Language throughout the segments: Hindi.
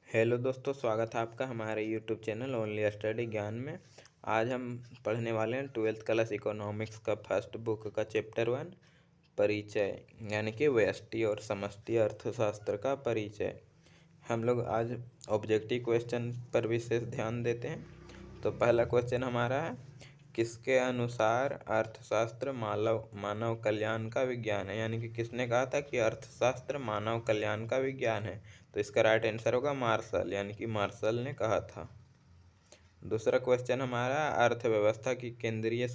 हेलो दोस्तों, स्वागत है आपका हमारे यूट्यूब चैनल ओनली स्टडी ज्ञान में। आज हम पढ़ने वाले हैं 12th क्लास इकोनॉमिक्स का फर्स्ट बुक का चैप्टर 1 परिचय, यानी कि व्यष्टि और समष्टि अर्थशास्त्र का परिचय। हम लोग आज ऑब्जेक्टिव क्वेश्चन पर विशेष ध्यान देते हैं। तो पहला क्वेश्चन हमारा है, किसके अनुसार अर्थशास्त्र मानव कल्याण का विज्ञान है। यानी कि किसने कहा था कि अर्थशास्त्र मानव कल्याण का विज्ञान है। तो इसका राइट आंसर होगा मार्शल, यानी कि मार्शल ने कहा था। दूसरा क्वेश्चन हमारा, अर्थव्यवस्था की केंद्रीय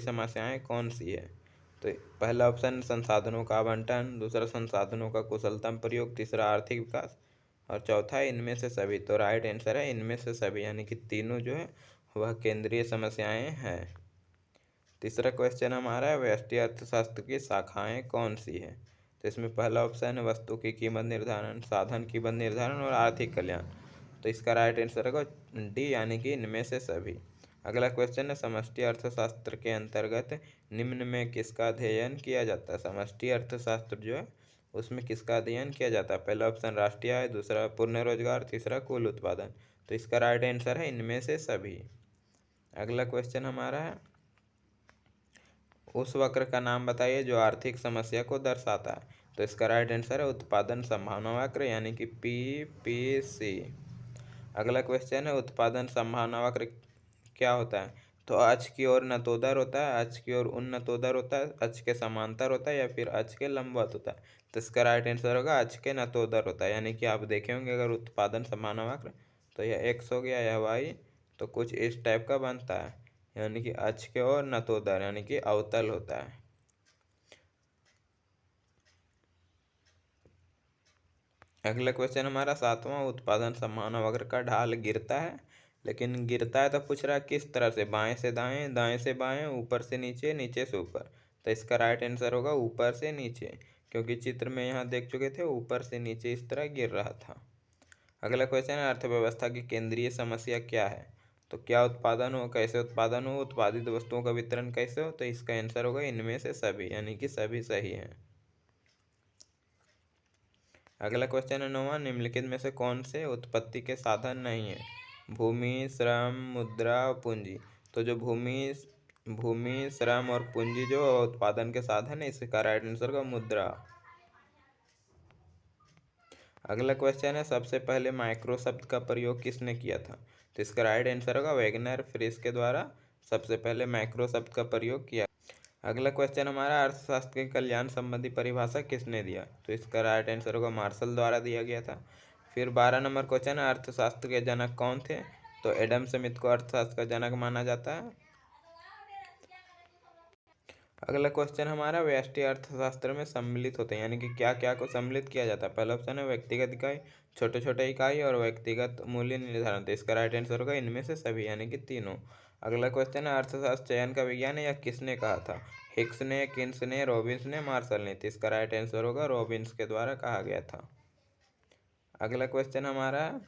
समस्याएं कौन सी है। तो पहला ऑप्शन संसाधनों का आवंटन, दूसरा संसाधनों का कुशलतम प्रयोग, तीसरा आर्थिक विकास और चौथा है इनमें से सभी। तो राइट आंसर है इनमें से सभी, यानी कि तीनों जो है वह केंद्रीय समस्याएं हैं। तीसरा क्वेश्चन हमारा है, व्यष्टि अर्थशास्त्र की शाखाएं कौन सी है। तो इसमें पहला ऑप्शन है वस्तु की कीमत निर्धारण, साधन कीमत निर्धारण और आर्थिक कल्याण। तो इसका राइट आंसर होगा डी, यानी कि इनमें से सभी। अगला क्वेश्चन है, समष्टि अर्थशास्त्र के अंतर्गत निम्न में किसका अध्ययन किया जाता है। समष्टि अर्थशास्त्र जो है उसमें किसका अध्ययन किया जाता है। पहला ऑप्शन राष्ट्रीय आय, दूसरा पूर्ण रोजगार, तीसरा कुल उत्पादन। तो इसका राइट आंसर है इनमें से सभी। अगला क्वेश्चन हमारा है, उस वक्र का नाम बताइए जो आर्थिक समस्या को दर्शाता है। तो इसका राइट आंसर है उत्पादन संभावना वक्र, यानी कि PPC। अगला क्वेश्चन है, उत्पादन संभावना वक्र क्या होता है। तो अक्ष की ओर नतोदर होता है, अक्ष की ओर उन्नतोदर होता है, अक्ष के समांतर होता है या फिर अक्ष के लंबवत होता है। तो इसका राइट आंसर होगा अक्ष के नतोदर होता है। यानी कि आप देखे होंगे अगर उत्पादन संभावना वक्र, तो यह एक्स हो गया, यह वाई, तो कुछ इस टाइप का बनता है। यानी कि अक्ष के ओर नतोदर, यानी कि अवतल होता है। अगला क्वेश्चन हमारा सातवां, उत्पादन संभावना वक्र का ढाल गिरता है, लेकिन गिरता है तो पूछ रहा है किस तरह से, बाएं से दाएं, दाएं से बाएं, ऊपर से नीचे, नीचे से ऊपर। तो इसका राइट आंसर होगा ऊपर से नीचे, क्योंकि चित्र में यहाँ देख चुके थे ऊपर से नीचे इस तरह गिर रहा था। अगला क्वेश्चन है, अर्थव्यवस्था की केंद्रीय समस्या क्या है। तो क्या उत्पादन हो, कैसे उत्पादन हो, उत्पादित वस्तुओं का वितरण कैसे हो। तो इसका आंसर होगा इनमें से सभी, यानी कि सभी सही हैं। अगला क्वेश्चन है 9वां, निम्नलिखित में से कौन से उत्पत्ति के साधन नहीं है। भूमि, श्रम, मुद्रा और पूंजी। तो जो भूमि, श्रम और पूंजी जो उत्पादन के साधन है, इसका राइट आंसर होगा मुद्रा। अगला क्वेश्चन है, सबसे पहले माइक्रो शब्द का प्रयोग किसने किया था। तो इसका राइट आंसर होगा वैगनर फ्रिस के द्वारा सबसे पहले माइक्रो शब्द का प्रयोग किया। अगला क्वेश्चन हमारा, अर्थशास्त्र के कल्याण संबंधी परिभाषा किसने दिया। तो इसका राइट आंसर होगा मार्शल द्वारा दिया गया था। फिर 12 नंबर क्वेश्चन है, अर्थशास्त्र के जनक कौन थे। तो एडम स्मिथ को अर्थशास्त्र का जनक माना जाता है। अगला क्वेश्चन हमारा, व्यष्टि अर्थशास्त्र में सम्मिलित होते हैं, यानी कि क्या क्या को सम्मिलित किया जाता है। पहला ऑप्शन है व्यक्तिगत इकाई, छोटे छोटे इकाई और व्यक्तिगत मूल्य निर्धारण। तो इसका राइट आंसर होगा इनमें से सभी, यानी कि तीनों। अगला क्वेश्चन है, अर्थशास्त्र चयन का विज्ञान है, यह किसने कहा था। हिक्स ने, किन्स ने, रॉबिन्स ने, मार्शल ने। तो इसका राइट आंसर होगा रॉबिन्स के द्वारा कहा गया था। अगला क्वेश्चन हमारा,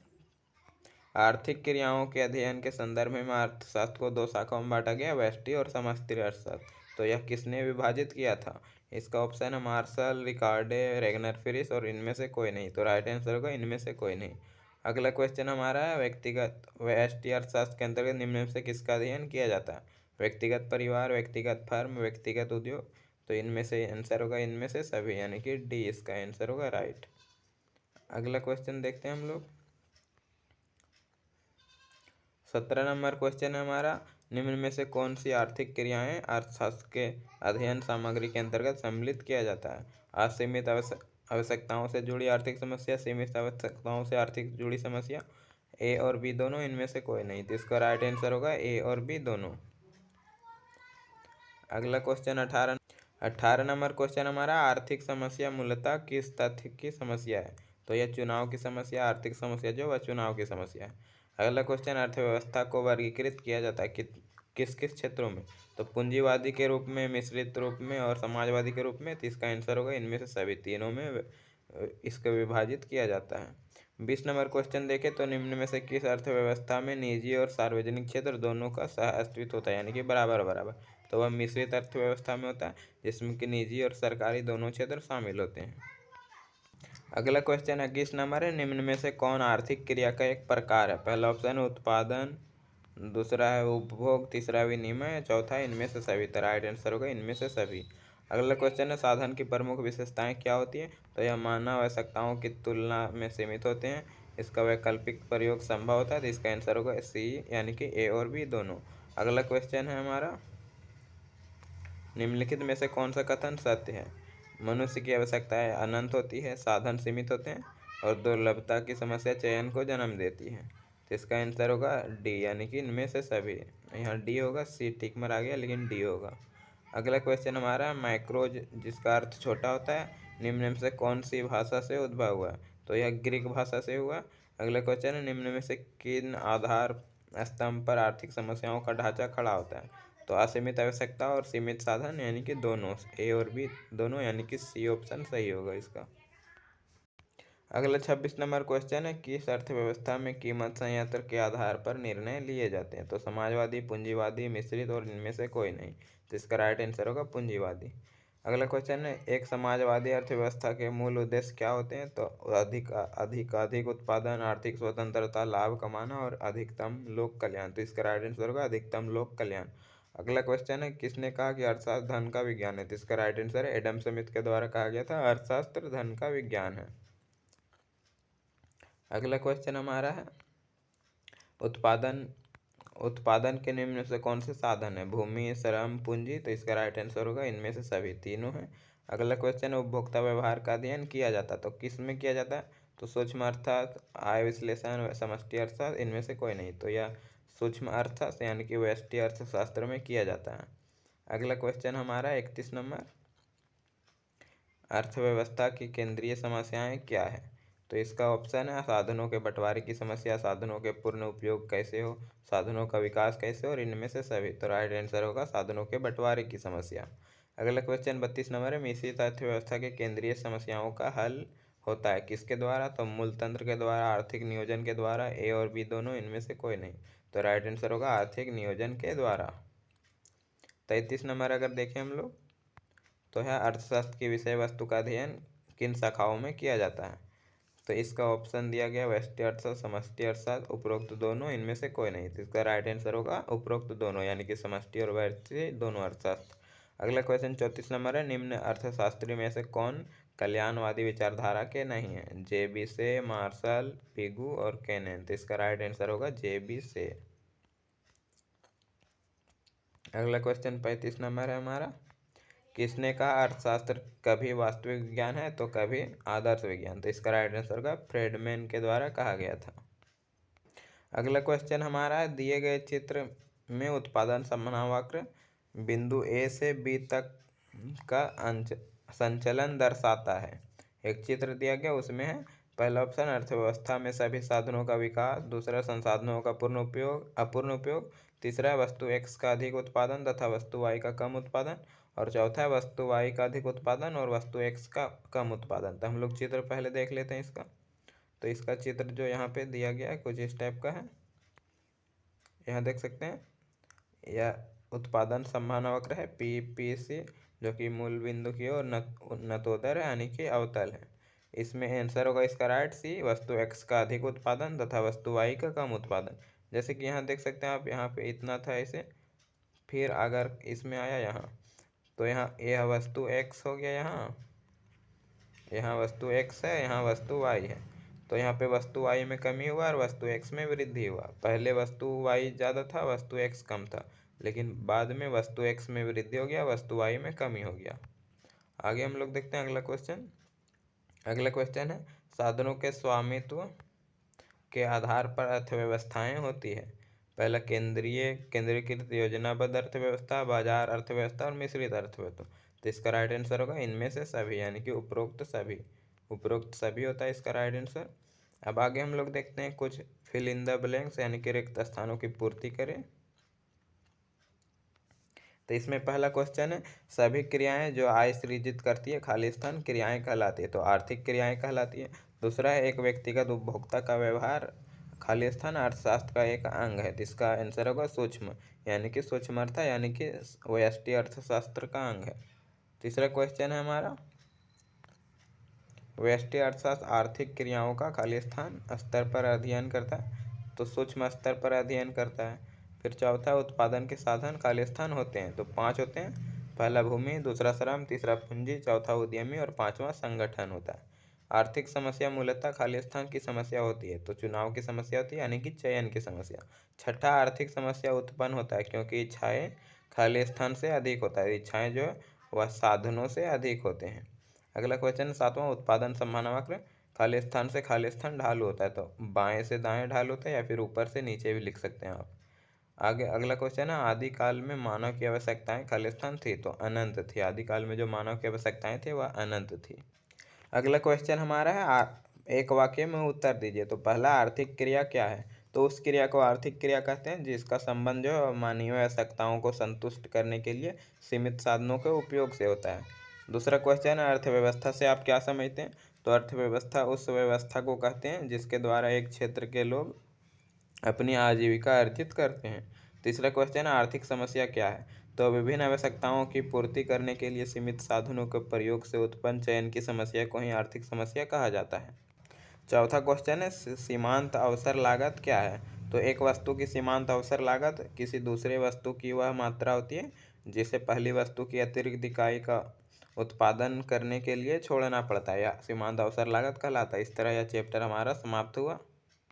आर्थिक क्रियाओं के अध्ययन के संदर्भ में अर्थशास्त्र को दो शाखाओं में बांटा गया, व्यष्टि और समष्टि अर्थशास्त्र। तो यह किसने विभाजित किया था। इसका ऑप्शन है मार्शल, रिकार्डे, रेगनर फ्रिस और इनमें से कोई नहीं। तो राइट आंसर होगा इनमें से कोई नहीं। अगला क्वेश्चन हमारा है, व्यष्टि अर्थशास्त्र के अंतर्गत निम्न में से किसका अध्ययन किया जाता है। व्यक्तिगत परिवार, व्यक्तिगत फर्म, व्यक्तिगत उद्योग। तो इनमें से आंसर होगा इनमें से सभी, यानी कि डी इसका आंसर होगा राइट। अगला क्वेश्चन देखते हैं हम लोग। 17 नंबर क्वेश्चन है हमारा, निम्न में से कौन सी आर्थिक क्रियाएं अर्थशास्त्र के अध्ययन सामग्री के अंतर्गत सम्मिलित किया जाता है। असीमित आवश्यकताओं से जुड़ी आर्थिक समस्या, सीमित आवश्यकताओं से आर्थिक जुड़ी समस्या, ए और बी दोनों, इनमें से कोई नहीं। तो इसका राइट आंसर होगा ए और बी दोनों। अगला क्वेश्चन 18 नंबर क्वेश्चन हमारा, आर्थिक समस्या मूलतः किस तथ्य की समस्या है। तो यह चुनाव की समस्या, आर्थिक समस्या जो वह चुनाव की समस्या है। अगला क्वेश्चन, अर्थव्यवस्था को वर्गीकृत किया जाता है किस किस क्षेत्रों में। तो पूंजीवादी के रूप में, मिश्रित रूप में और समाजवादी के रूप में। तो इसका आंसर होगा इनमें से सभी, तीनों में इसको विभाजित किया जाता है। 20 नंबर क्वेश्चन देखें तो निम्न में से किस अर्थव्यवस्था में निजी और सार्वजनिक क्षेत्र दोनों का सह अस्तित्व होता है, यानी कि बराबर बराबर। तो वह मिश्रित अर्थव्यवस्था में होता है, जिसमें कि निजी और सरकारी दोनों क्षेत्र शामिल होते हैं। अगला क्वेश्चन है 21 नंबर है, निम्न में से कौन आर्थिक क्रिया का एक प्रकार है? पहला ऑप्शन है उत्पादन, दूसरा है उपभोग, तीसरा विनिमय, चौथा है इनमें से सभी। तो राइट आंसर होगा इनमें से सभी। अगला क्वेश्चन है साधन की प्रमुख विशेषताएं क्या होती है? तो यह मानव आवश्यकताओं की तुलना में सीमित होते हैं, इसका वैकल्पिक प्रयोग संभव होता है। तो इसका आंसर होगा सी, यानी कि ए और बी दोनों। अगला क्वेश्चन है हमारा, निम्नलिखित में से कौन सा कथन सत्य है? मनुष्य की आवश्यकताएं अनंत होती है, साधन सीमित होते हैं और दुर्लभता की समस्या चयन को जन्म देती है। तो इसका आंसर होगा डी, यानी कि इनमें से सभी। यहाँ डी होगा, सी टिक मर आ गया, लेकिन डी होगा। अगला क्वेश्चन हमारा माइक्रोज, जिसका अर्थ छोटा होता है, निम्न में से कौन सी भाषा से उद्भव हुआ? तो यह ग्रीक भाषा से हुआ। अगला क्वेश्चन है निम्न में से किन आधार स्तंभ पर आर्थिक समस्याओं का ढांचा खड़ा होता है? तो असीमित आवश्यकता और सीमित साधन, यानी कि दोनों, ए और बी दोनों, यानी कि सी ऑप्शन सही होगा इसका। अगला 26 नंबर क्वेश्चन है, किस अर्थव्यवस्था में कीमत संयंत्र के आधार पर निर्णय लिए जाते हैं? तो समाजवादी, पूंजीवादी, मिश्रित और इनमें से कोई नहीं। तो इसका राइट आंसर होगा पूंजीवादी। अगला क्वेश्चन है, एक समाजवादी अर्थव्यवस्था के मूल उद्देश्य क्या होते हैं? तो अधिक उत्पादन, आर्थिक स्वतंत्रता, लाभ कमाना और अधिकतम लोक कल्याण। तो इसका राइट आंसर होगा अधिकतम लोक कल्याण। अगला क्वेश्चन है, किसने कहा कि अर्थशास्त्र धन का विज्ञान है? तो इसका राइट आंसर है एडम स्मिथ के द्वारा कहा गया था, अर्थशास्त्र धन का विज्ञान है। अगला क्वेश्चन हमारा है, उत्पादन उत्पादन के निम्न से कौन से साधन है? भूमि, श्रम, पूंजी। तो इसका राइट आंसर होगा इनमें से सभी तीनों हैं। अगला क्वेश्चन है, उपभोक्ता व्यवहार का अध्ययन किया जाता है, तो किस में किया जाता है? तो सूक्ष्म अर्थशास्त्र, आय विश्लेषण, समष्टि अर्थशास्त्र, इनमें से कोई नहीं। तो यह सूक्ष्म अर्थशास्त्र यानी कि व्यष्टि अर्थशास्त्र में किया जाता है। अगला क्वेश्चन हमारा 31 नंबर, अर्थव्यवस्था की केंद्रीय समस्याएं क्या है? तो इसका ऑप्शन है साधनों के बंटवारे की समस्या, साधनों के पूर्ण उपयोग कैसे हो, साधनों का विकास कैसे, और इनमें से सभी। तो राइट आंसर होगा साधनों के बंटवारे की समस्या। अगला क्वेश्चन 32 नंबर है, मिश्रित अर्थव्यवस्था के केंद्रीय समस्याओं का हल होता है किसके द्वारा? तो मूलतंत्र के द्वारा, आर्थिक नियोजन के द्वारा, ए और बी दोनों, इनमें से कोई नहीं। तो राइट आंसर होगा आर्थिक नियोजन के द्वारा। 33 नंबर अगर देखें हम लोग, तो है अर्थशास्त्र की विषय वस्तु का अध्ययन किन शाखाओं में किया जाता है? तो इसका ऑप्शन दिया गया व्यष्टि अर्थशास्त्र, समष्टि अर्थशास्त्र, उपरोक्त दोनों, इनमें से कोई नहीं। तो इसका राइट आंसर होगा उपरोक्त दोनों, यानी कि समष्टि और व्यष्टि दोनों अर्थशास्त्र। अगला क्वेश्चन 34 नंबर है, निम्न अर्थशास्त्री में से कौन कल्याणवादी विचारधारा के नहीं है? जे बी से, मार्शल, पिगू और केनेन। तो इसका राइट आंसर होगा जे बी से। अगला क्वेश्चन 35 नंबर है हमारा, किसने कहा अर्थशास्त्र कभी वास्तविक विज्ञान है तो कभी आदर्श विज्ञान? तो इसका राइट आंसर होगा फ्रेडमैन के द्वारा कहा गया था। अगला क्वेश्चन हमारा है, दिए गए चित्र में उत्पादन संभावना बिंदु ए से बी तक का संचलन दर्शाता है। एक चित्र दिया गया, उसमें है पहला ऑप्शन अर्थव्यवस्था में सभी साधनों का विकास, दूसरा संसाधनों का पूर्ण उपयोग अपूर्ण उपयोग, तीसरा वस्तु एक्स का अधिक उत्पादन तथा वस्तु वाई का कम उत्पादन, और चौथा है वस्तु वाई का अधिक उत्पादन और वस्तु एक्स का कम उत्पादन। तो हम लोग चित्र पहले देख लेते हैं इसका। तो इसका चित्र जो यहाँ पे दिया गया है कुछ इस टाइप का है, यहाँ देख सकते हैं। यह उत्पादन संभावना वक्र है पी सी, जो कि मूल बिंदु की ओर नतोदर है, यानी कि अवतल है। इसमें आंसर होगा इसका राइट सी, वस्तु एक्स का अधिक उत्पादन तथा वस्तु वाई का कम उत्पादन। जैसे कि यहाँ देख सकते हैं आप, यहाँ पे इतना था ऐसे, फिर अगर इसमें आया यहाँ, तो यहाँ यह वस्तु एक्स हो गया, यहाँ वस्तु एक्स है, यहाँ वस्तु वाई है। तो यहाँ पे वस्तु वाई में कमी हुआ और वस्तु एक्स में वृद्धि हुआ। पहले वस्तु वाई ज़्यादा था, वस्तु एक्स कम था, लेकिन बाद में वस्तु एक्स में वृद्धि हो गया, वस्तु वाई में कमी हो गया। आगे हम लोग देखते हैं अगला क्वेश्चन। अगला क्वेश्चन है, साधनों के स्वामित्व के आधार पर अर्थव्यवस्थाएं होती है। पहला केंद्रीकृत योजनाबद्ध अर्थव्यवस्था, बाजार अर्थव्यवस्था और मिश्रित अर्थव्यवस्था। तो इसका राइट आंसर होगा इनमें से सभी, यानी कि उपरोक्त सभी होता है इसका राइट आंसर। अब आगे हम लोग देखते हैं कुछ फिल इन द ब्लैंक्स, यानी कि रिक्त स्थानों की पूर्ति करें। तो इसमें पहला क्वेश्चन है, सभी क्रियाएं जो आय सृजित करती है खाली स्थान क्रियाएं कहलाती है? तो आर्थिक क्रियाएं कहलाती है। दूसरा है, एक व्यक्तिगत उपभोक्ता का व्यवहार खाली स्थान अर्थशास्त्र का एक अंग है। तो इसका आंसर होगा सूक्ष्म, यानी कि सूक्ष्म अर्थ, यानी कि व्यष्टि अर्थशास्त्र का अंग है। तीसरा क्वेश्चन है हमारा, व्यष्टि अर्थशास्त्र आर्थिक क्रियाओं का खालिस्तान स्तर पर अध्ययन करता है, तो सूक्ष्म स्तर पर अध्ययन करता है। फिर चौथा, उत्पादन के साधन खालिस्तान होते हैं, तो 5 होते हैं। पहला भूमि, दूसरा श्रम, तीसरा पूंजी, चौथा उद्यमी और पांचवा संगठन होता है। आर्थिक समस्या मूलतः खालिस्तान की समस्या होती है, तो चुनाव की समस्या होती है यानी कि चयन की समस्या। छठा, आर्थिक समस्या उत्पन्न होता है क्योंकि इच्छाएं खालिस्तान से अधिक होता है, इच्छाएं जो है वह साधनों से अधिक होते हैं। अगला क्वेश्चन सातवां, उत्पादन संभावना वक्र। खालिस्तान से खालिस्तान ढालू होता है, तो बाएं से दाएं ढाल होता है या फिर ऊपर से नीचे भी लिख सकते हैं आप। आगे अगला क्वेश्चन है, आदिकाल में मानव की आवश्यकताएं खालिस्तान थी, तो अनंत थी। आदिकाल में जो मानव की आवश्यकताएं थी वह अनंत थी। अगला क्वेश्चन हमारा है एक वाक्य में उत्तर दीजिए। तो पहला, आर्थिक क्रिया क्या है? तो उस क्रिया को आर्थिक क्रिया कहते हैं जिसका संबंध जो है मानवीय आवश्यकताओं को संतुष्ट करने के लिए सीमित साधनों के उपयोग से होता है। दूसरा क्वेश्चन है, अर्थव्यवस्था से आप क्या समझते हैं? तो अर्थव्यवस्था उस व्यवस्था को कहते हैं जिसके द्वारा एक क्षेत्र के लोग अपनी आजीविका अर्जित करते हैं। तीसरा क्वेश्चन है, आर्थिक समस्या क्या है? तो विभिन्न आवश्यकताओं की पूर्ति करने के लिए सीमित साधनों के प्रयोग से उत्पन्न चयन की समस्या को ही आर्थिक समस्या कहा जाता है। चौथा क्वेश्चन है, सीमांत अवसर लागत क्या है? तो एक वस्तु की सीमांत अवसर लागत किसी दूसरे वस्तु की वह मात्रा होती है जिसे पहली वस्तु की अतिरिक्त इकाई का उत्पादन करने के लिए छोड़ना पड़ता है, या सीमांत अवसर लागत कहलाता है। इस तरह यह चैप्टर हमारा समाप्त हुआ।